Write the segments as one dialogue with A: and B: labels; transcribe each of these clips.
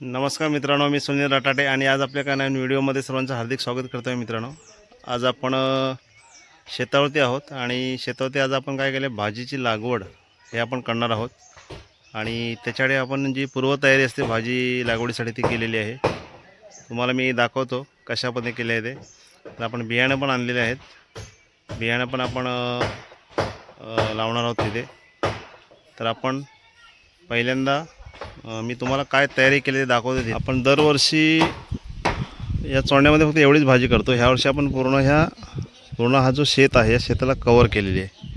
A: नमस्कार मित्रांनो, मी सुनील राटाटे आणि आज आपल्या काय नवीन व्हिडिओमध्ये सर्वांचं हार्दिक स्वागत करतो आहे. मित्रांनो, आज आपण शेतावरती आहोत आणि शेतावरती आज आपण काय केले, भाजीची लागवड हे आपण करणार आहोत आणि त्याच्याकडे आपण जी पूर्वतयारी असते भाजी लागवडीसाठी ती केलेली आहे. तुम्हाला मी दाखवतो कशा पद्धतीने केले आहे ते. तर आपण बियाणं पण आणलेले आहेत, बियाणं पण आपण लावणार आहोत तिथे. तर आपण पहिल्यांदा मी तुम्हाला काय तयारी केली ते दाखवते. आपण दरवर्षी या चोंड्यामध्ये फक्त एवढीच भाजी करतो. ह्या वर्षी आपण पूर्ण हा जो शेत आहे या शेताला कवर केलेली आहे.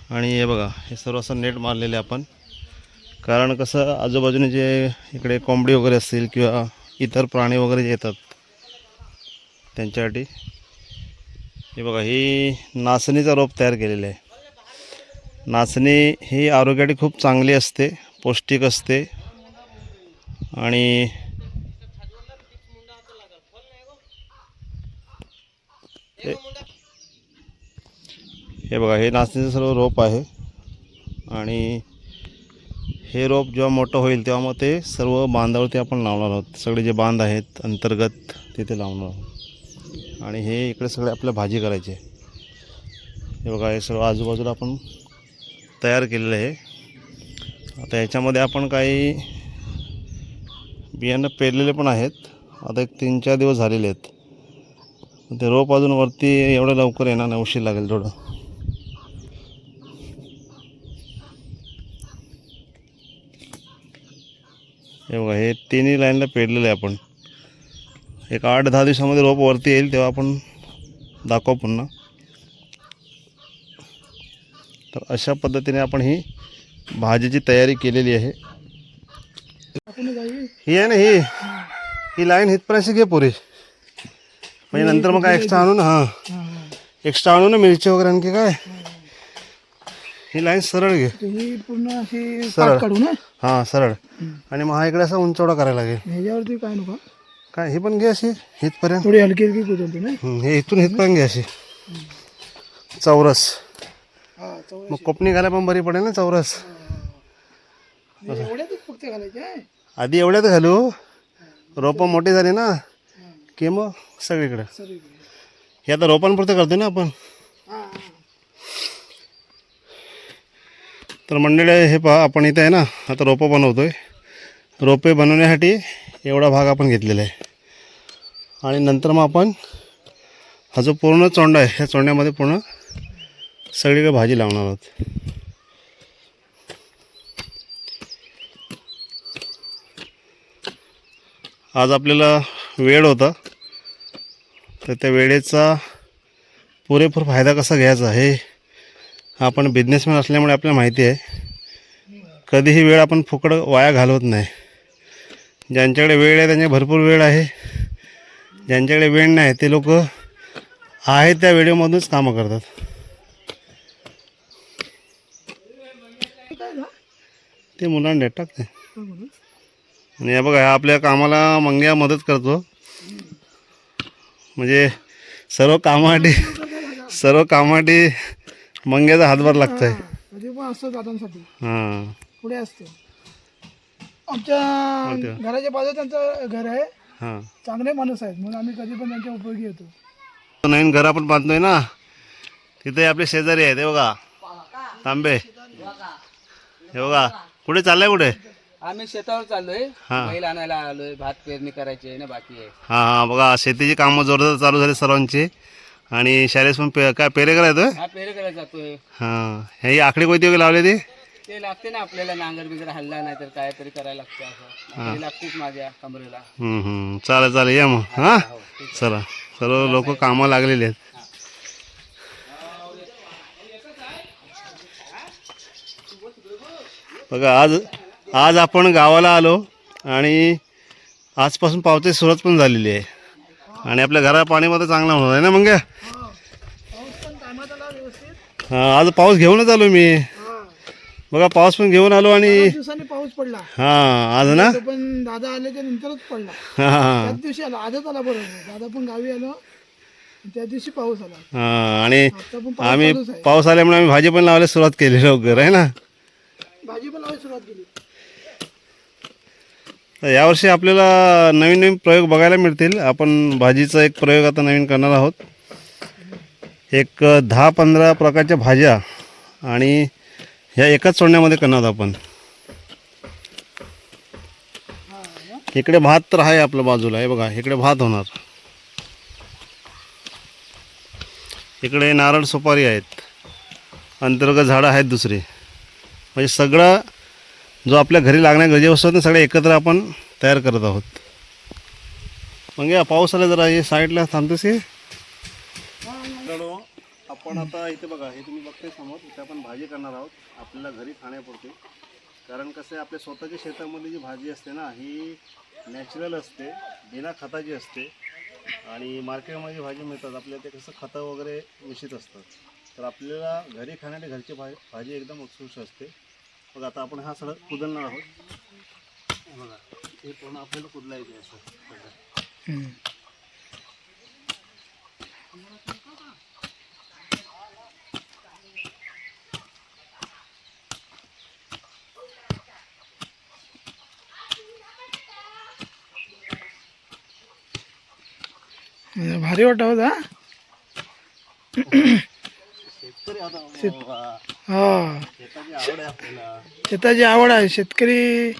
A: आणि हे बघा, हे सर्व असं नेट मारलेले आपण, कारण कसं आजूबाजूने जे इकडे कोंबडी वगैरे असतील किंवा इतर प्राणी वगैरे जे येतात त्यांच्यासाठी. हे बघा, ही नाचणीचा रोप तयार केलेला आहे. नाचणी ही आरोग्यासाठी खूप चांगली असते, पौष्टिक असते आणि हे बघा, हे नाचणीचं सर्व रोप आहे. आणि हे रोप जेव्हा मोठं होईल तेव्हा मग ते सर्व बांधावरती आपण लावणार आहोत. सगळे जे बांध आहेत अंतर्गत तिथे लावणार आहोत. आणि हे इकडे सगळे आपल्या भाजी करायचे. हे बघा, हे सर्व आजूबाजूला आपण तयार केलेलं आहे. आता याच्यामध्ये आपण काही बियाणं पेरलेले पण आहेत. आता एक 3-4 दिवस झालेले आहेत. ते रोप अजून वरती एवढं लवकर येणार नाही, उशीर लागेल थोडं. हे बघा, हे तिन्ही लाईनला पेरलेलं आहे आपण. एक 8-10 दिवसामध्ये रोप वरती येईल तेव्हा आपण दाखवू पुन्हा. तर अशा पद्धतीने आपण ही भाजीची तयारी केलेली आहे. ही आहे ना, ही लाईन हितपर्यंत घे पुरी, म्हणजे नंतर मग काय एक्स्ट्रा आणू ना. एक्स्ट्रा आणू ना मिरची वगैरे आणखी काय. ही लाईन सरळ घे,
B: पूर्ण
A: सरळ. हां, सरळ. आणि मग हा इकडे असा उंचवडा करायला लागेल.
B: ह्याच्यावरती काय नको
A: काय, हे पण घे अशी हितपर्यंत.
B: थोडी हलकी हलकी कुदवते ना.
A: हे इथून हितपर्यंत घे अशी चौरस. मग कोपणी घालायला पण बरी पडेल ना चौरस.
B: फक्त घालायचे
A: आधी एवढ्यात घालू, रोपं मोठी झाली ना की मग सगळीकडे. हे आता रोपांपुरतं करतो ना आपण. तर मंडळी हे पहा, आपण इथे आहे ना आता रोपं बनवतो आहे. रोपे बनवण्यासाठी एवढा भाग आपण घेतलेला आहे आणि नंतर मग आपण हा जो पूर्ण चोंडा आहे ह्या चोंड्यामध्ये पूर्ण सगळीकडे भाजी लावणार आहोत. आज आपल्याला वेळ होता, तर त्या वेळेचा पुरेपूर फायदा कसा घ्यायचा हे आपण बिझनेसमॅन असल्यामुळे आपल्याला माहिती आहे. कधीही वेळ आपण फुकट वाया घालवत नाही. ज्यांच्याकडे वेळ आहे त्यांच्या भरपूर वेळ आहे, ज्यांच्याकडे वेळ नाही ते लोक आहे त्या वेळेमधूनच कामं करतात. ते मुलांना टाकते आणि हे बघा, हा आपल्या कामाला मंग्या मदत करतो. म्हणजे सर्व कामासाठी मंग्याचा हातभार लागतोय.
B: कधी पण असतो दादांसाठी
A: हां
B: पुढे असतो. आमच्या घराच्या बाजूला त्यांचं घर आहे.
A: हां,
B: चांगले माणूस आहेत म्हणून आम्ही कधी पण त्यांच्या उपयोगी येतो.
A: नवीन घर आपण बांधतोय ना, तिथे आपले शेजारी आहेत. हे बघा तांबे, हे बघा. कुठे चाललंय, कुठे?
C: आम्ही शेतावर चाललोय,
A: हा.
C: बैल आणायला आलोय. भात पेरणी करायची आहे ना, बाकी आहे.
A: हां हां, बघा शेतीची कामं जोरदार चालू झाली सर्वांची. आणि शाळेस पण काय पेरे करायचं.
C: हा, पेरे करायला जातोय.
A: हां, हे आखडी कोयती वगैरे लावले ती.
C: ते लागते ना आपल्याला, नांगर बिगर हल्ला नाही तर काय तरी करायला लागतं. असं ते लागतेच माझ्या कमरेला.
A: चालेल चालेल, या मग. हां, चला, सर्व लोक कामं लागलेले आहेत. बघा, आज आपण गावाला आलो आणि आजपासून पावसाची सुरुवात पण झालेली आहे आणि आपल्या घरा पाणीमध्ये चांगला होणार आहे ना मग.
B: पाऊस पण टायमात आला व्यवस्थित.
A: हां, आज पाऊस घेऊनच आलो मी. बघा, पाऊस पण घेऊन आलो आणि
B: 5 दिवसांनी पाऊस पडला.
A: हां, आज ना.
B: तो पण दादा आले त्या नंतरच पडला.
A: हां
B: त्याच दिवशी आला, आजच आला बरोबर. दादा पण गावी आलो, त्या दिवशी पाऊस आला.
A: हां, आणि
B: आता पण पाऊस
A: आम्ही
B: चालूच आहे.
A: पाऊस आल्यामुळे आम्ही भाजी पण लावायला सुरुवात केली लवकर, आहे ना.
B: भाजी पण लावायला सुरुवात केली.
A: तर यावर्षी आपल्याला नवीन नवीन प्रयोग बघायला मिळतील. आपण भाजीचा एक प्रयोग आता नवीन करणार आहोत. एक 10-15 प्रकारच्या भाज्या आणि ह्या एकाच चोंड्यामध्ये करणार आहोत आपण. इकडे भात तर आहे आपल्या बाजूला, आहे बघा, इकडे भात होणार. इकडे नारळ सुपारी आहेत, अंतर्गत झाडं आहेत दुसरी. म्हणजे सगळं जो आपल्या घरी लागण्या गरजे वस्तू आहेत ना, सगळे एकत्र आपण तयार करत आहोत. मग या पाऊस आला जरा हे साईडला थांबतोस की. आपण आता इथे बघा, हे तुम्ही बघताय समोर, इथे आपण भाजी करणार आहोत आपल्याला घरी खाण्यापुरती. कारण कसं आहे, आपल्या स्वतःच्या शेतामध्ये जी भाजी असते ना, ही नॅचरल असते, बिना खताची असते. आणि मार्केटमध्ये भाजी मिळतात आपल्याला, ते कसं खतं वगैरे मिश्रित असतात. तर आपल्याला घरी खाण्यासाठी घरची भाजी एकदम उत्कृष्ट असते. बघा, आता आपण हा सगळं कुदलणार आहोत. बघा, हे पूर्ण आपल्याला कुदला येते असं.
B: भारी वाटत होता.
A: शेतकरी आता
B: हा,
A: शेताची आवड आहे आपल्याला.
B: शेताची आवड आहे. शेतकरी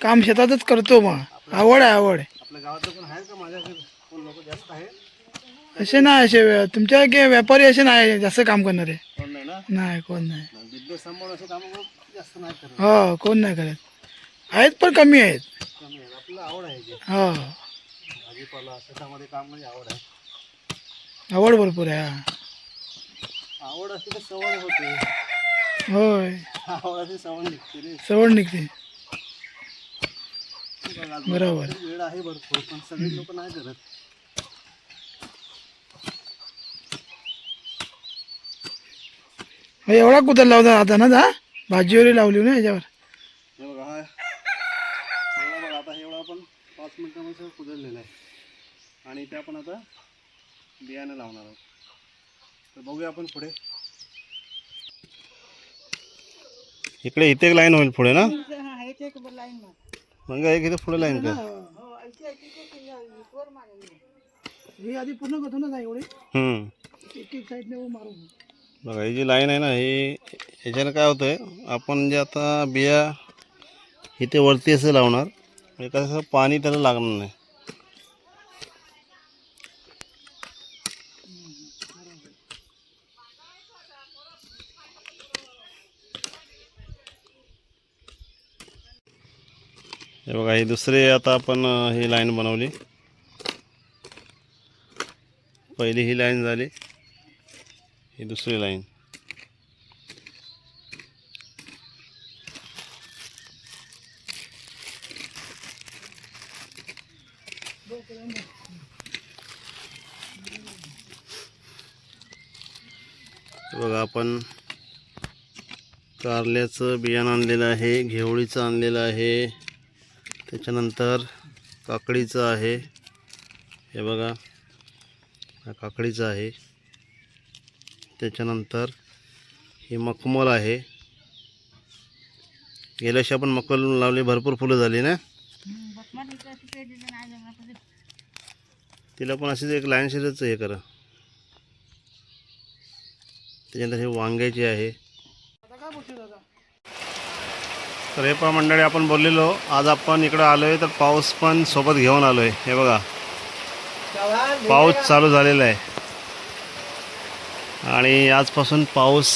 B: काम शेतातच करतो. मग आवड आहे, आवड.
A: आपल्या गावात पण आहे का माझ्याकडे कोण लोक जास्त आहे?
B: असे नाही, असे तुमच्या व्यापारी असे नाही जास्त काम करणारे.
A: कोण नाही ना.
B: नाही, कोण नाही.
A: बिझनेस सांभाळून असे कामं जास्त नाही करत.
B: हो, कोण नाही करत. आहेत पण कमी आहेत.
A: कमी आहे. आपल्याला आवड आहे की
B: हो,
A: भाजीपाला शेतामध्ये काम म्हणजे आवड आहे.
B: आवड भरपूर आहे. हा,
A: आवड असते तर सवय होते.
B: होय,
A: आवड असते सवय निघते रे.
B: सवड निघते.
A: बघा, आज
B: बरोबर.
A: वेळ आहे भरपूर, पण सगळे लोक नाही करत.
B: हो, एवढा कुदरला होता आता ना, भाजी वगैरे लावली ना याच्यावर.
A: हे बघा, हा एवढा बघा, आता एवढा आपण 5 मिनिटामध्ये सगळं कुदरलेलं आहे आणि इथे आपण आता बियाणं लावणार आहोत. तर बघूया आपण पुढे. इकडे इथे एक लाईन होईल पुढे ना. मग एक इथे पुढे लाईन का.
B: ही आधी पूर्ण करतो ना एवढी,
A: हम्म.
B: एक एक साईडने मारून.
A: बघा ही जी लाईन आहे ना ही याच्यानं काय होतं आहे, आपण जे आता बिया इथे वरती असं लावणार म्हणजे कसं पाणी त्याला लागणार नाही. हे बघा ही दुसरी आता आपण ही लाईन बनवली. पहिली ही लाईन झाली, ही दुसरी लाईन. बघा आपण कारल्याचं बियाणं आणलेलं आहे, घेवडीचं आणलेलं आहे, त्याच्यानंतर काकडीचं आहे. हे बघा हा काकडीचं आहे. त्याच्यानंतर ही मखमल आहे. गेल्या वर्षी आपण मखमल लावली, भरपूर फुलं झाली ना. तिला पण अशीच एक लाईन शिरच हे करा. त्याच्यानंतर हे वांग्याची आहे. तर हे पण मंडळी आपण बोललेलो, आज आपण इकडं आलो आहे तर पाऊस पण सोबत घेऊन आलो आहे. हे बघा पाऊस चालू झालेला आहे आणि आजपासून पाऊस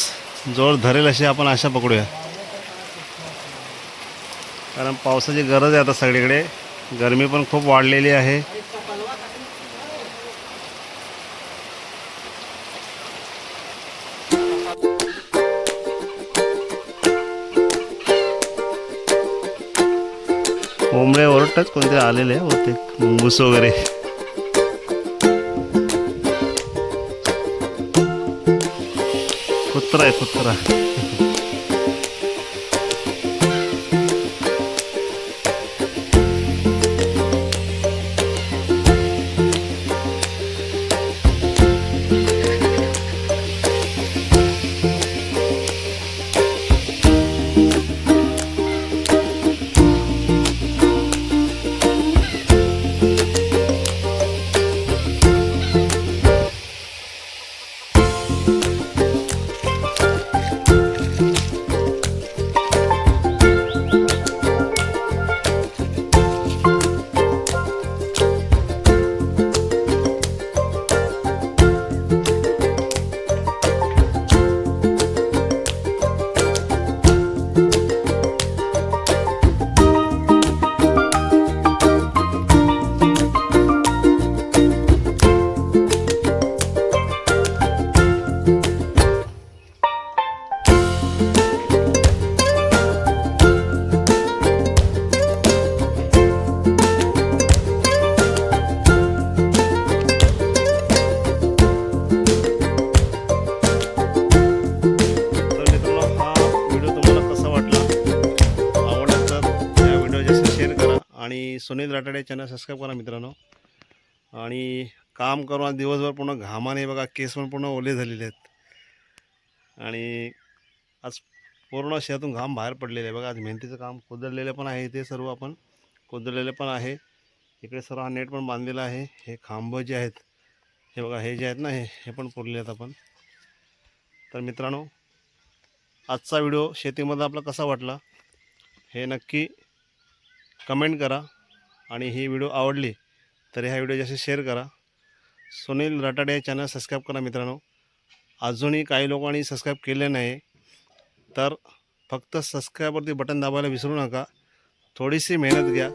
A: जोर धरेल अशी आपण आशा पकडूया, कारण पावसाची गरज आहे आता सगळीकडे. गरमी पण खूप वाढलेली आहे. कोंबडे ओरडतात, कोणते आलेले होते मुंगूस वगैरे. कुत्रा आहे कुत्रा. आणि सुनील राठाडे चॅनल सबस्क्राईब करा मित्रांनो. आणि काम करून आज दिवसभर पूर्ण घामाने बघा केस पण पूर्ण ओले झालेले आहेत आणि आज पूर्ण शेतातून घाम बाहेर पडलेले आहे. बघा आज मेहनतीचं काम कुदरलेलं पण आहे, ते सर्व आपण कुदरलेलं पण आहे. इकडे सर्व हा नेट पण बांधलेला आहे. हे खांब जे आहेत हे बघा, हे जे आहेत ना हे पण पुरले आहेत आपण. तर मित्रांनो आजचा व्हिडिओ शेतीमध्ये आपला कसा वाटला हे नक्की कमेंट करा आणि ही व्हिडिओ आवडली तर ह्या व्हिडिओ जास्त शेअर करा. सुनील राठाडे चॅनल सबस्क्राईब करा मित्रांनो. अजूनही काही लोकांनी सबस्क्राईब केले नाही तर फक्त सबस्क्राईबवरती बटन दाबायला विसरू नका. थोडीशी मेहनत घ्या.